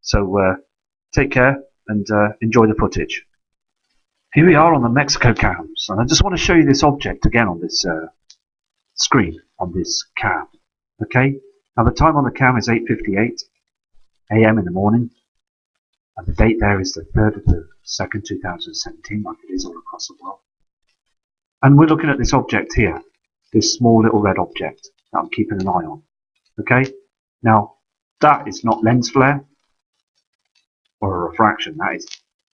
So take care and enjoy the footage. Here we are on the Mexico cams, and I just want to show you this object again on this screen on this cam. Okay, now the time on the cam is 8:58 AM in the morning, and the date there is the 3rd of the 2nd, 2017, like it is all across the world. And we're looking at this object here, this small little red object that I'm keeping an eye on. Okay, now that is not lens flare or a refraction, that is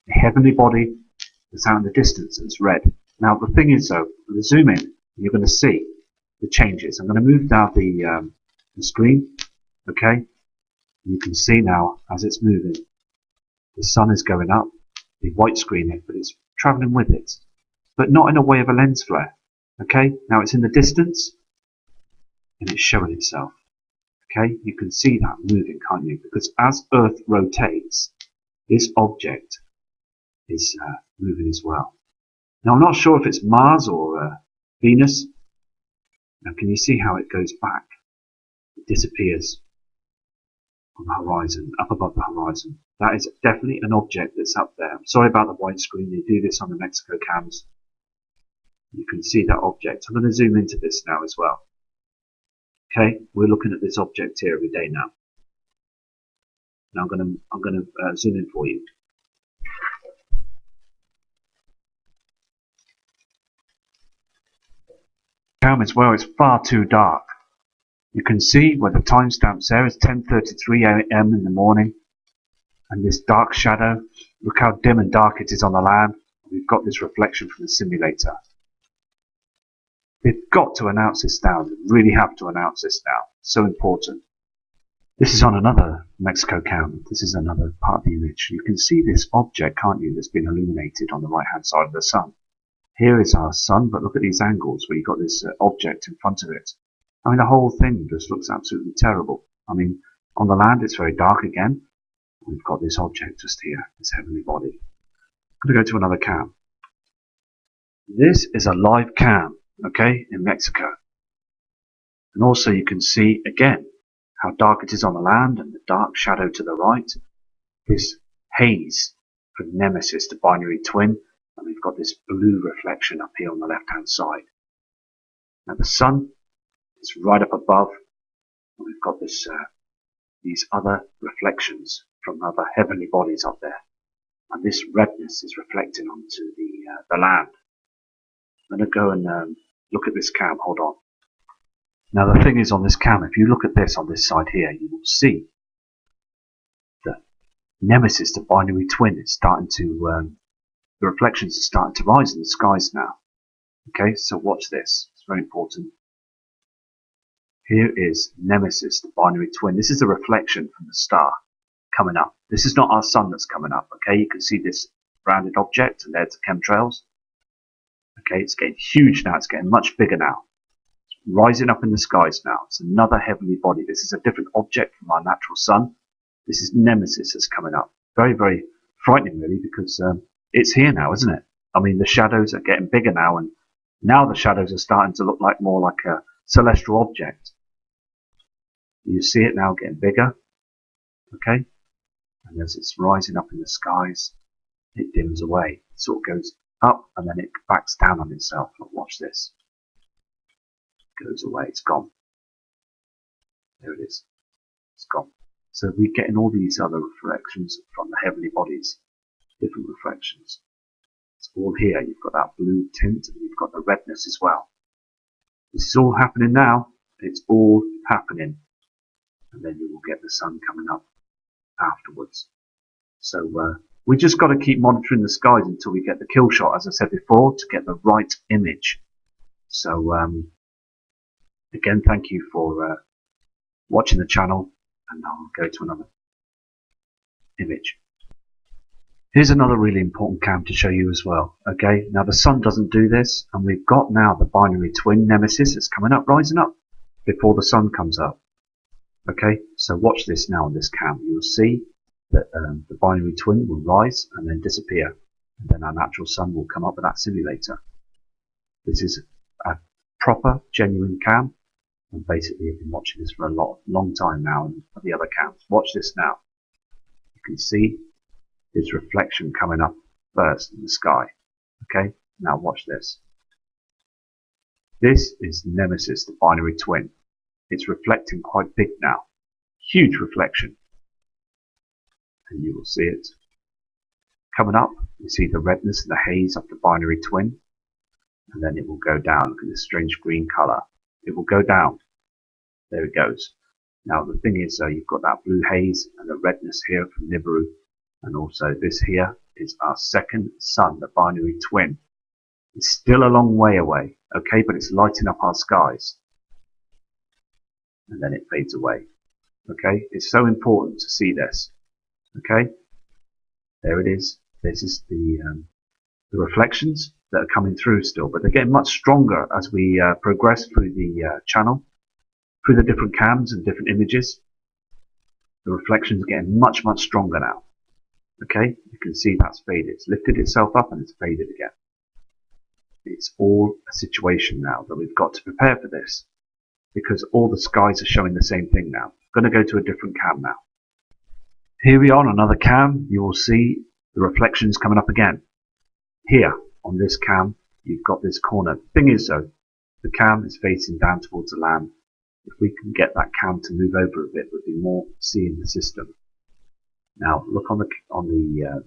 a heavenly body that's out in the distance and it's red. Now the thing is though, I'm going to zoom in and you're going to see the changes. I'm going to move down the screen, okay? You can see now as it's moving, the sun is going up, the white screen, but it's travelling with it, but not in a way of a lens flare. Okay, now it's in the distance and it's showing itself. Okay, you can see that moving, can't you? Because as Earth rotates, this object is moving as well. Now I'm not sure if it's Mars or Venus. Now can you see how it goes back? It disappears on the horizon, up above the horizon. That is definitely an object that's up there. I'm sorry about the widescreen, they do this on the Mexico cams. You can see that object. I'm going to zoom into this now as well. Okay, we're looking at this object here every day now. Now I'm going to zoom in for you. Cam as well, it's far too dark. You can see where the timestamps there is 10:33 AM in the morning, and this dark shadow. Look how dim and dark it is on the land. We've got this reflection from the simulator. They've got to announce this now. They really have to announce this now. It's so important. This is on another Mexico cam. This is another part of the image. You can see this object, can't you, that's been illuminated on the right hand side of the sun. Here is our sun, but look at these angles where you've got this object in front of it. I mean, the whole thing just looks absolutely terrible. I mean, on the land it's very dark again. We've got this object just here, this heavenly body. I'm going to go to another cam. This is a live cam. Okay, in Mexico. And also you can see again how dark it is on the land and the dark shadow to the right. This haze from Nemesis, the binary twin, and we've got this blue reflection up here on the left hand side. Now the sun is right up above, and we've got this these other reflections from other heavenly bodies up there. And this redness is reflecting onto the land. I'm going to go and look at this cam, hold on. Now the thing is on this cam, if you look at this on this side here, you will see the Nemesis, the binary twin, is starting to, the reflections are starting to rise in the skies now. Okay, so watch this, it's very important. Here is Nemesis, the binary twin. This is the reflection from the star coming up. This is not our sun that's coming up, okay? You can see this rounded object, and there's the chemtrails. Okay, it's getting huge now, it's getting much bigger now. It's rising up in the skies now. It's another heavenly body. This is a different object from our natural sun. This is Nemesis that's coming up. Very, very frightening really, because it's here now, isn't it? I mean, the shadows are getting bigger now, and now the shadows are starting to look like more like a celestial object. You see it now getting bigger, okay? And as it's rising up in the skies, it dims away. It sort of goes up and then it backs down on itself. Look, watch this. It goes away, it's gone. There it is. It's gone. So we're getting all these other reflections from the heavenly bodies, different reflections. It's all here. You've got that blue tint and you've got the redness as well. This is all happening now. It's all happening. And then you will get the sun coming up afterwards. So we just got to keep monitoring the skies until we get the kill shot, as I said before, to get the right image. So again, thank you for watching the channel, and I'll go to another image. Here's another really important cam to show you as well. Okay, now the sun doesn't do this, and we've got now the binary twin Nemesis that's coming up, rising up before the sun comes up. Okay, so watch this now on this cam. You will see that the binary twin will rise and then disappear, and then our natural sun will come up with that simulator. This is a proper, genuine cam, and basically I've been watching this for a long time now, and the other cams. Watch this now. You can see its reflection coming up first in the sky. Okay, now watch this. This is Nemesis, the binary twin. It's reflecting quite big now. Huge reflection. And you will see it. Coming up, you see the redness and the haze of the binary twin. And then it will go down. Look at this strange green color. It will go down. There it goes. Now the thing is, you've got that blue haze and the redness here from Nibiru. And also this here is our second sun, the binary twin. It's still a long way away, okay, but it's lighting up our skies. And then it fades away. Okay, it's so important to see this. Okay, there it is. This is the reflections that are coming through still, but they're getting much stronger as we progress through the channel, through the different cams and different images. The reflections are getting much stronger now. Okay, you can see that's faded. It's lifted itself up and it's faded again. It's all a situation now that we've got to prepare for this, because all the skies are showing the same thing now. I'm going to go to a different cam now. Here we are on another cam. You will see the reflections coming up again. Here on this cam, you've got this corner. The thing is though, the cam is facing down towards the land. If we can get that cam to move over a bit, we'll be more seeing the system. Now look on the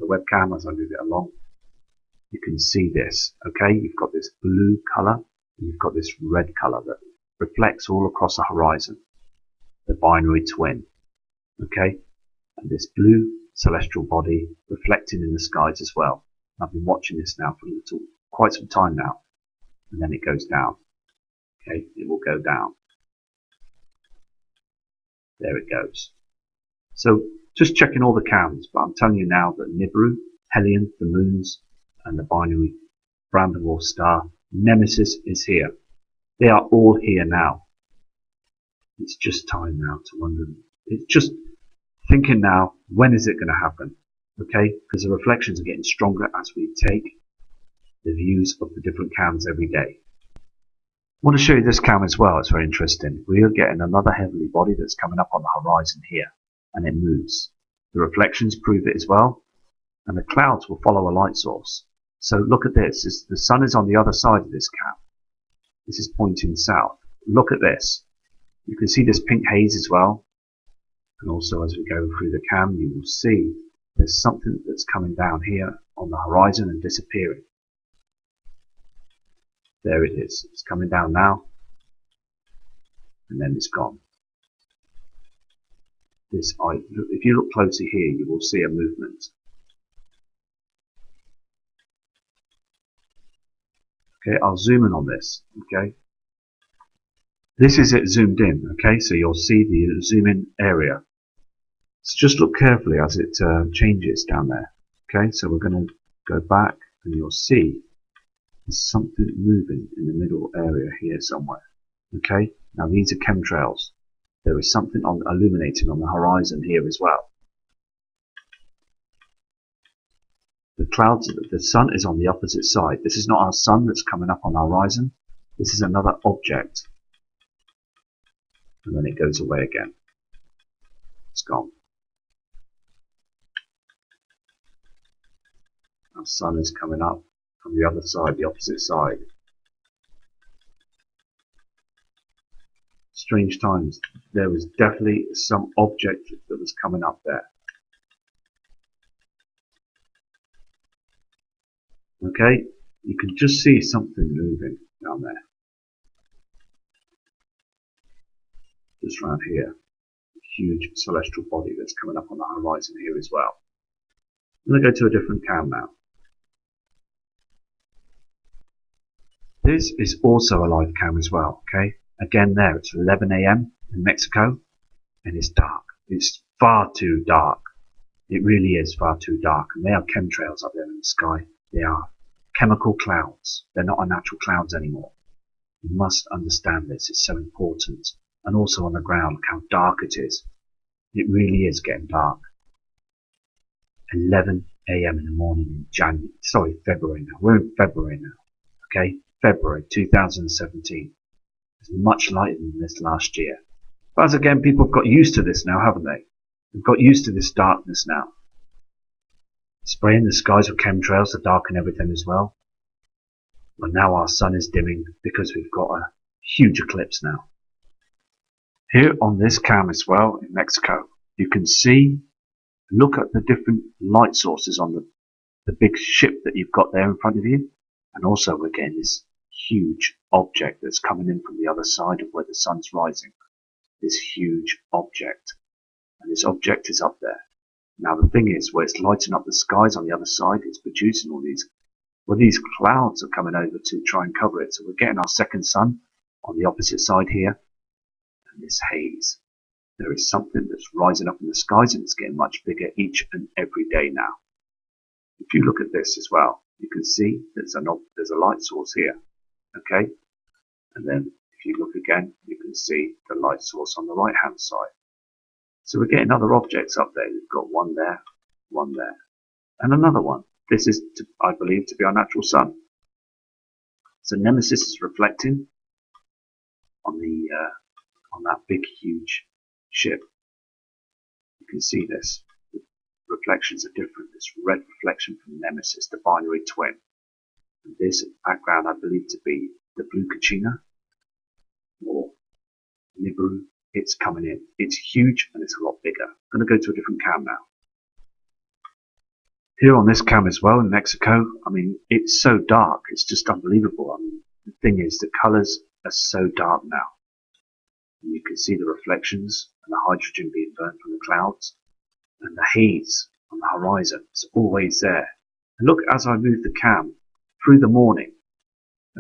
webcam as I move it along. You can see this. Okay, you've got this blue color, and you've got this red color that reflects all across the horizon. The binary twin. Okay, and this blue celestial body reflecting in the skies as well. I've been watching this now for quite some time now, and then it goes down. Okay, it will go down. There it goes. So just checking all the cams, but I'm telling you now that Nibiru, Hellion, the moons, and the binary Brandenburg star, Nemesis is here. They are all here now. It's just time now to wonder. It's just thinking now, when is it going to happen? Okay, because the reflections are getting stronger as we take the views of the different cams every day. I want to show you this cam as well. It's very interesting. We are getting another heavenly body that's coming up on the horizon here, and it moves. The reflections prove it as well, and the clouds will follow a light source. So look at this. The sun is on the other side of this cam. This is pointing south. Look at this. You can see this pink haze as well. And also as we go through the cam, you will see there's something that's coming down here on the horizon and disappearing. There it is. It's coming down now. And then it's gone. If you look closer here, you will see a movement. Okay, I'll zoom in on this. Okay, this is it zoomed in. Okay, so you'll see the zoom in area. So just look carefully as it changes down there. Okay, so we're going to go back, and you'll see there's something moving in the middle area here somewhere. Okay, now these are chemtrails. There is something illuminating on the horizon here as well. The clouds, the sun is on the opposite side. This is not our sun that's coming up on the horizon. This is another object. And then it goes away again. It's gone. Our sun is coming up from the other side, the opposite side. Strange times. There was definitely some object that was coming up there. Okay, you can just see something moving down there. Just around here. A huge celestial body that's coming up on the horizon here as well. I'm going to go to a different cam now. This is also a live cam as well, okay? Again there, it's 11 AM in Mexico, and it's dark. It's far too dark. It really is far too dark, and they are chemtrails up there in the sky. They are chemical clouds. They're not our natural clouds anymore. You must understand this. It's so important. And also on the ground, look how dark it is. It really is getting dark. 11 AM in the morning in February now. We're in February now. Okay? February 2017. It's much lighter than this last year. But as again, people have got used to this now, haven't they? They've got used to this darkness now. spraying the skies with chemtrails to darken everything as well. But now our sun is dimming because we've got a huge eclipse now. Here on this cam as well in Mexico, you can see, look at the different light sources on the big ship that you've got there in front of you. And also we're getting this huge object that's coming in from the other side of where the sun's rising. This huge object. And this object is up there. Now the thing is, where it's lighting up the skies on the other side, it's producing all these, well, these clouds are coming over to try and cover it. So we're getting our second sun on the opposite side here. And this haze. There is something that's rising up in the skies, and it's getting much bigger each and every day now. If you look at this as well, you can see there's a light source here. Okay? And then if you look again, you can see the light source on the right hand side. So we're getting other objects up there. We've got one there, and another one. This is, I believe, to be our natural sun. So Nemesis is reflecting on that big, huge ship. You can see this. The reflections are different. This red reflection from Nemesis, the binary twin. And this background, I believe to be the blue Kachina or Nibiru. It's coming in. It's huge and it's a lot bigger. I'm going to go to a different cam now. Here on this cam as well in Mexico, I mean, it's so dark. It's just unbelievable. I mean, the thing is, the colors are so dark now. And you can see the reflections and the hydrogen being burnt from the clouds, and the haze on the horizon is always there. And look, as I move the cam through the morning,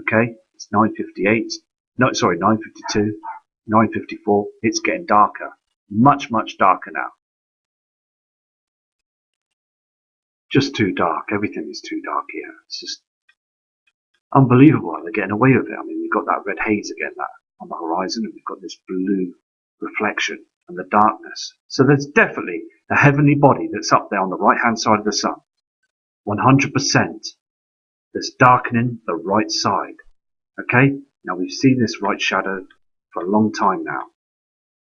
okay, it's 9:58, no, sorry, 9:52, 9:54, it's getting darker, much, much darker now. Just too dark, everything is too dark here. It's just unbelievable how they're getting away with it. I mean, you've got that red haze again, that on the horizon, and we've got this blue reflection and the darkness. So there's definitely a heavenly body that's up there on the right hand side of the sun, 100%, that's darkening the right side. Okay, now we've seen this right shadow for a long time now.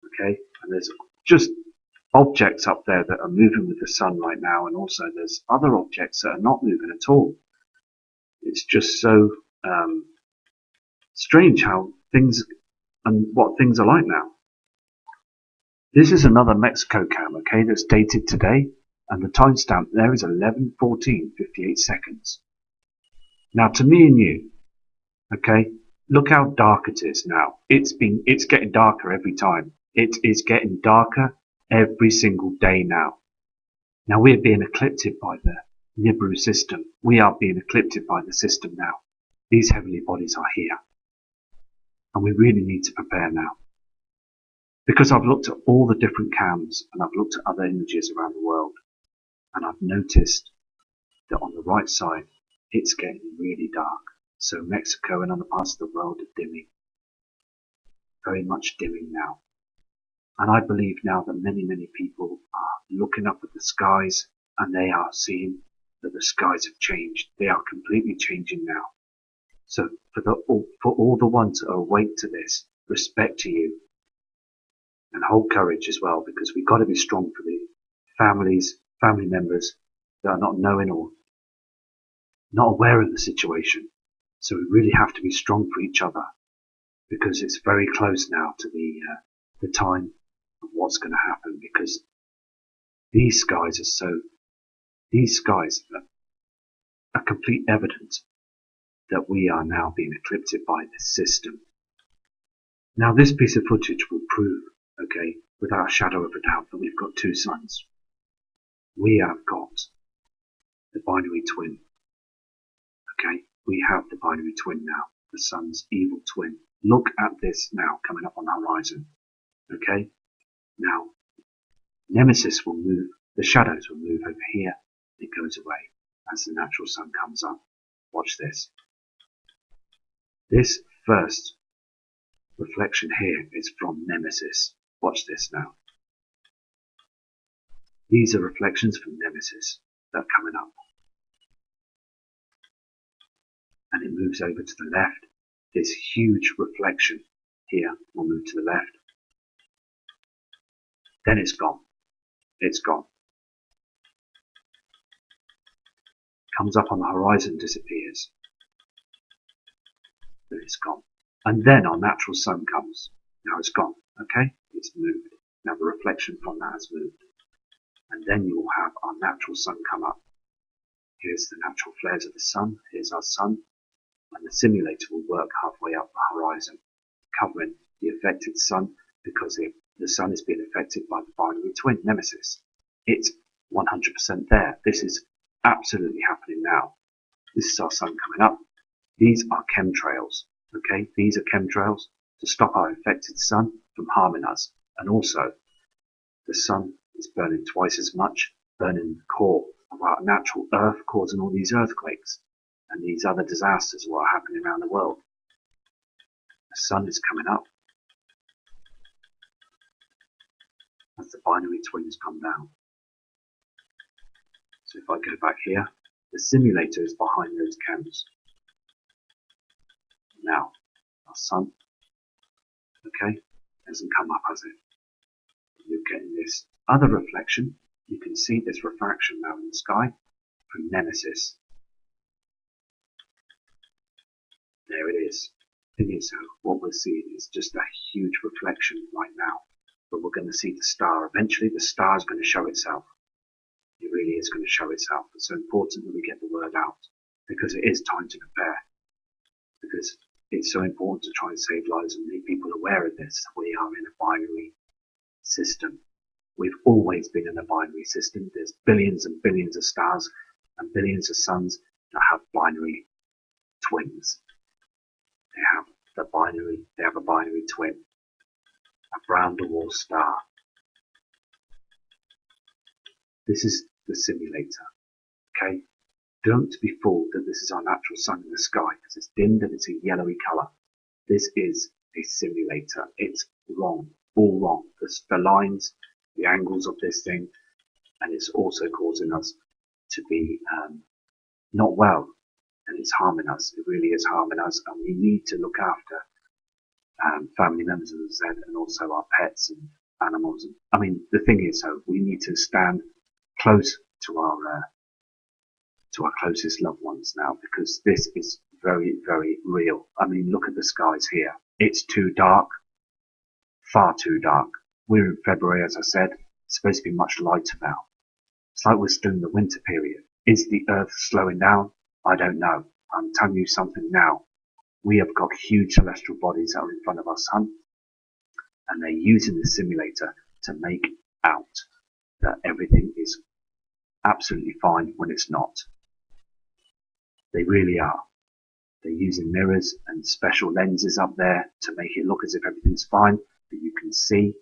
Okay, and there's just objects up there that are moving with the sun right now, and also there's other objects that are not moving at all. It's just so strange how things and what things are like now. This is another Mexico cam, okay, that's dated today, and the timestamp there is 11:14:58 seconds. Now to me and you, okay, look how dark it is now. It's getting darker every time. It is getting darker every single day now. Now we're being eclipsed by the Nibiru system. We are being eclipsed by the system now. These heavenly bodies are here. And we really need to prepare now. Because I've looked at all the different cams and I've looked at other images around the world, and I've noticed that on the right side, it's getting really dark. So Mexico and other parts of the world are dimming. Very much dimming now. And I believe now that many, many people are looking up at the skies and they are seeing that the skies have changed. They are completely changing now. So for all the ones that are awake to this, respect to you. And hold courage as well, because we've got to be strong for the family members that are not knowing or not aware of the situation. So we really have to be strong for each other, because it's very close now to the time of what's going to happen, because these skies are complete evidence that we are now being eclipsed by this system. Now this piece of footage will prove, okay, without a shadow of a doubt, that we've got two suns. We have got the binary twin. Okay, we have the binary twin now, the sun's evil twin. Look at this now coming up on the horizon. Okay, now Nemesis will move, the shadows will move over here. It goes away as the natural sun comes up. Watch this. This first reflection here is from Nemesis. Watch this now. These are reflections from Nemesis that are coming up. And it moves over to the left. This huge reflection here will move to the left. Then it's gone. It's gone. comes up on the horizon, disappears. Then it's gone. And then our natural sun comes. Now it's gone. Okay? It's moved. Now the reflection from that has moved. And then you will have our natural sun come up. Here's the natural flares of the sun. Here's our sun. And the simulator will work halfway up the horizon, covering the affected sun, because the sun is being affected by the binary twin nemesis. It's 100% there. This is absolutely happening now. This is our sun coming up. These are chemtrails. Okay, these are chemtrails to stop our affected sun from harming us. And also, the sun is burning twice as much, burning the core of our natural earth, causing all these earthquakes and these other disasters that are happening around the world. The sun is coming up as the binary twins come down. So if I go back here, the simulator is behind those chems. Now, our sun, okay, hasn't come up, has it? You're getting this other reflection. You can see this refraction now in the sky from Nemesis. There it is. The thing is, what we're seeing is just a huge reflection right now. But we're going to see the star. Eventually the star is going to show itself. It really is going to show itself. It's so important that we get the word out, because it is time to prepare. Because it's so important to try and save lives and make people aware of this. We are in a binary system. We've always been in a binary system. There's billions and billions of stars and billions of suns that have binary twins. They have a binary twin. A brown dwarf star. This is the simulator. Okay? Don't be fooled that this is our natural sun in the sky, because it's dimmed and it's a yellowy colour. This is a simulator. It's wrong. All wrong. The lines, the angles of this thing, and it's also causing us to be not well, and it's harming us. It really is harming us, and we need to look after family members, as I said, and also our pets and animals. I mean, the thing is, we need to stand close to our closest loved ones now, because this is very, very real. I mean, look at the skies here. It's too dark, far too dark. We're in February, as I said. It's supposed to be much lighter now. It's like we're still in the winter period. Is the Earth slowing down? I don't know. I'm telling you something now. We have got huge celestial bodies that are in front of our sun, and they're using the simulator to make out that everything is absolutely fine when it's not. They really are. They're using mirrors and special lenses up there to make it look as if everything's fine, but you can see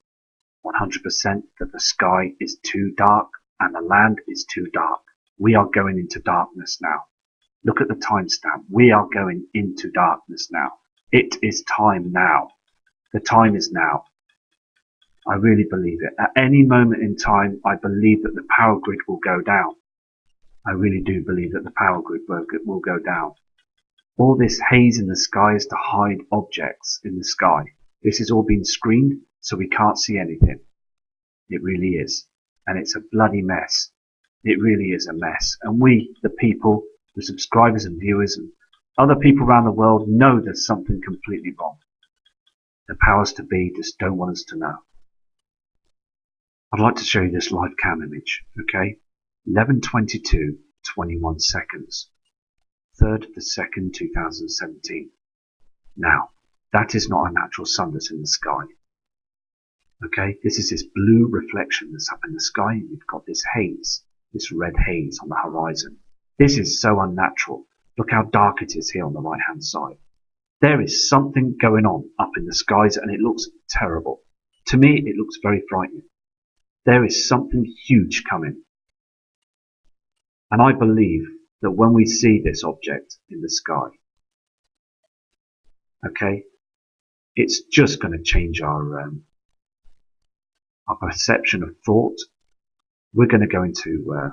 100% that the sky is too dark and the land is too dark. We are going into darkness now. Look at the timestamp. We are going into darkness now. It is time now. The time is now. I really believe it. At any moment in time, I believe that the power grid will go down. I really do believe that the power grid will go down. All this haze in the sky is to hide objects in the sky. This is all being screened, so we can't see anything. It really is. And it's a bloody mess. It really is a mess. And we, the people, the subscribers and viewers and other people around the world, know there's something completely wrong. The powers to be just don't want us to know. I'd like to show you this live cam image, okay? 11:22:21 seconds. 3rd of the 2nd, 2017. Now, that is not a natural sun that's in the sky. Okay, this is this blue reflection that's up in the sky, and you've got this haze, this red haze on the horizon. This is so unnatural. Look how dark it is here on the right hand side. There is something going on up in the skies, and it looks terrible. To me, it looks very frightening. There is something huge coming. And I believe that when we see this object in the sky, okay, it's just going to change our perception of thought. We're going to go into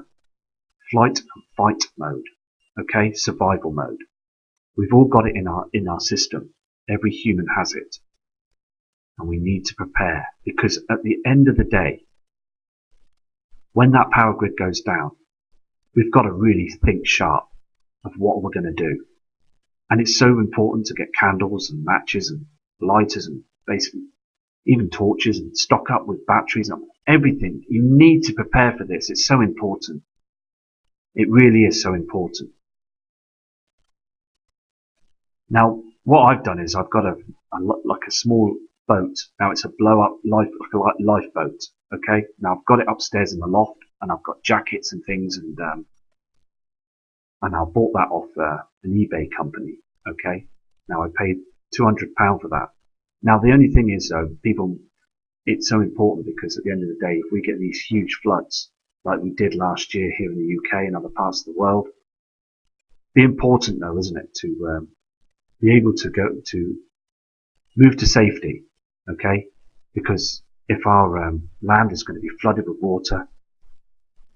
flight and fight mode, okay, survival mode. We've all got it in our system. Every human has it, and we need to prepare, because at the end of the day, when that power grid goes down, we've got to really think sharp. of what we're going to do. And it's so important to get candles and matches and lighters and basically even torches and stock up with batteries and everything. You need to prepare for this. It's so important. It really is so important. Now, what I've done is I've got like a small boat. Now it's a blow-up lifeboat. Okay. Now I've got it upstairs in the loft, and I've got jackets and things, and I bought that off an eBay company. Okay. Now I paid £200 for that. Now the only thing is, though, it's so important because at the end of the day, if we get these huge floods like we did last year here in the UK and other parts of the world, be important though, isn't it, to be able to move to safety, okay? Because if our land is going to be flooded with water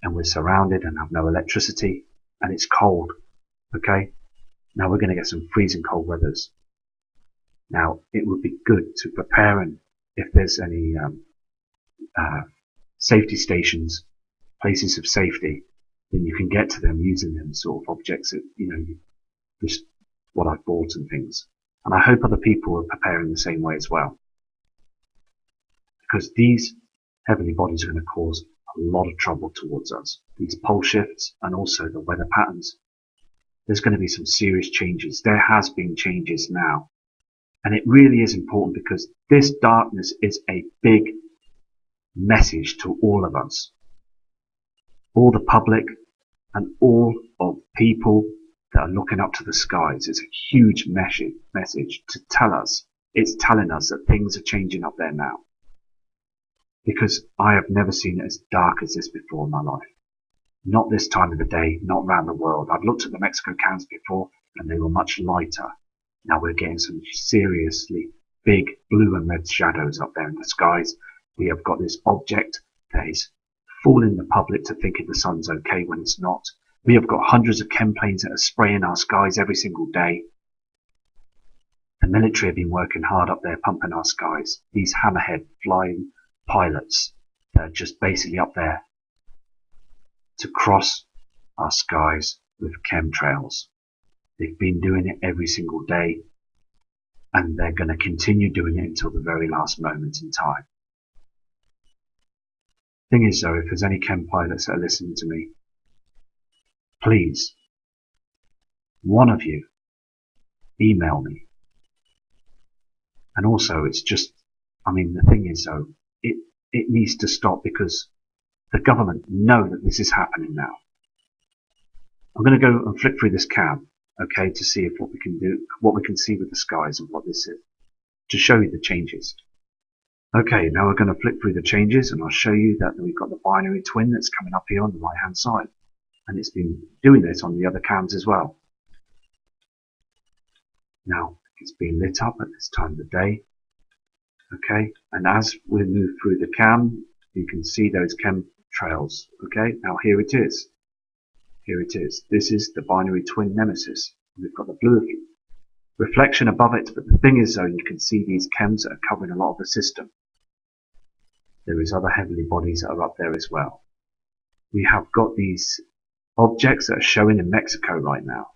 and we're surrounded and have no electricity and it's cold, okay? Now we're going to get some freezing cold weathers. Now it would be good to prepare, and if there's any safety stations, places of safety, then you can get to them using them sort of objects that, just what I've bought and things. And I hope other people are preparing the same way as well. Because these heavenly bodies are going to cause a lot of trouble towards us. These pole shifts and also the weather patterns. There's going to be some serious changes. There has been changes now. And it really is important because this darkness is a big message to all of us. All the public and all of people that are looking up to the skies. It's a huge message to tell us. It's telling us that things are changing up there now. Because I have never seen it as dark as this before in my life. Not this time of the day, not around the world. I've looked at the Mexico cams before and they were much lighter. Now we're getting some seriously big blue and red shadows up there in the skies. We have got this object that is fooling the public to thinking the sun's okay when it's not. We have got hundreds of chem planes that are spraying our skies every single day. The military have been working hard up there pumping our skies. These hammerhead flying pilots that are just basically up there to cross our skies with chemtrails. They've been doing it every single day, and they're going to continue doing it until the very last moment in time. Thing is though, if there's any chem pilots that are listening to me, please, one of you, email me. And also, it's just, the thing is though, it needs to stop because the government know that this is happening now. I'm going to go and flick through this cam, okay, to see if what we can do, what we can see with the skies and what this is, to show you the changes. Okay, now we're going to flick through the changes and I'll show you that we've got the binary twin that's coming up here on the right hand side. And it's been doing this on the other cams as well. Now, it's being lit up at this time of the day. Okay, and as we move through the cam, you can see those chemtrails. Okay, now here it is. Here it is. This is the binary twin nemesis. We've got the blue reflection above it, but the thing is though, you can see these chems that are covering a lot of the system. There is other heavenly bodies that are up there as well. We have got these objects that are showing in Mexico right now.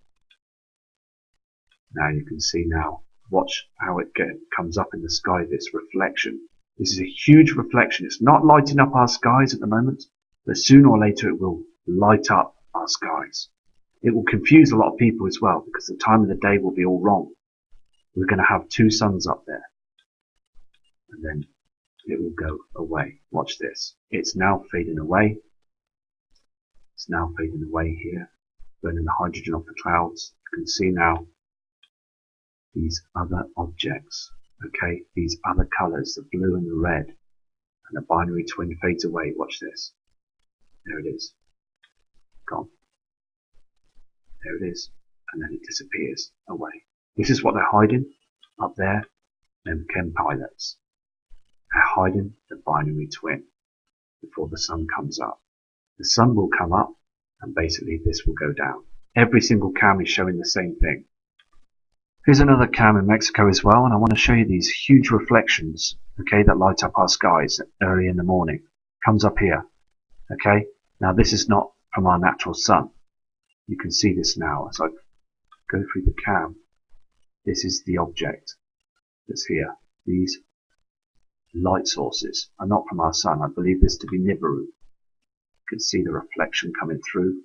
Now you can see now, watch how it comes up in the sky, this reflection. This is a huge reflection. It's not lighting up our skies at the moment, but sooner or later it will light up our skies. It will confuse a lot of people as well because the time of the day will be all wrong. We're going to have two suns up there. And then it will go away. Watch this. It's now fading away. It's now fading away here. Burning the hydrogen off the clouds. You can see now these other objects. Okay, these other colours, the blue and the red. And the binary twin fades away. Watch this. There it is. Gone. There it is. And then it disappears away. This is what they're hiding up there. Them chem pilots. They're hiding the binary twin before the sun comes up. The sun will come up and basically this will go down. Every single cam is showing the same thing. Here's another cam in Mexico as well, and I want to show you these huge reflections, okay, that light up our skies early in the morning. Comes up here, okay. Now this is not from our natural sun. You can see this now as I've go through the cam, this is the object that's here. These light sources are not from our sun. I believe this to be Nibiru. You can see the reflection coming through.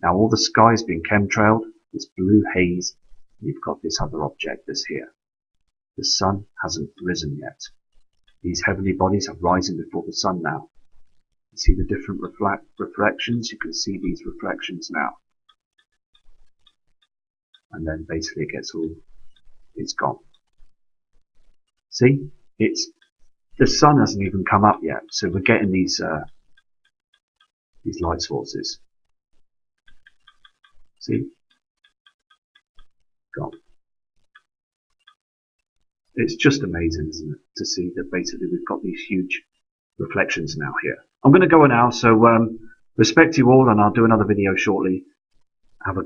Now all the sky's been chemtrailed, this blue haze, and you've got this other object that's here. The sun hasn't risen yet. These heavenly bodies are rising before the sun now. You see the different reflections? You can see these reflections now. And then basically it gets all, it's gone. See? The sun hasn't even come up yet, so we're getting these light sources. See? Gone. It's just amazing, isn't it, to see that basically we've got these huge reflections now here. I'm going to go now, so respect you all, and I'll do another video shortly. Have a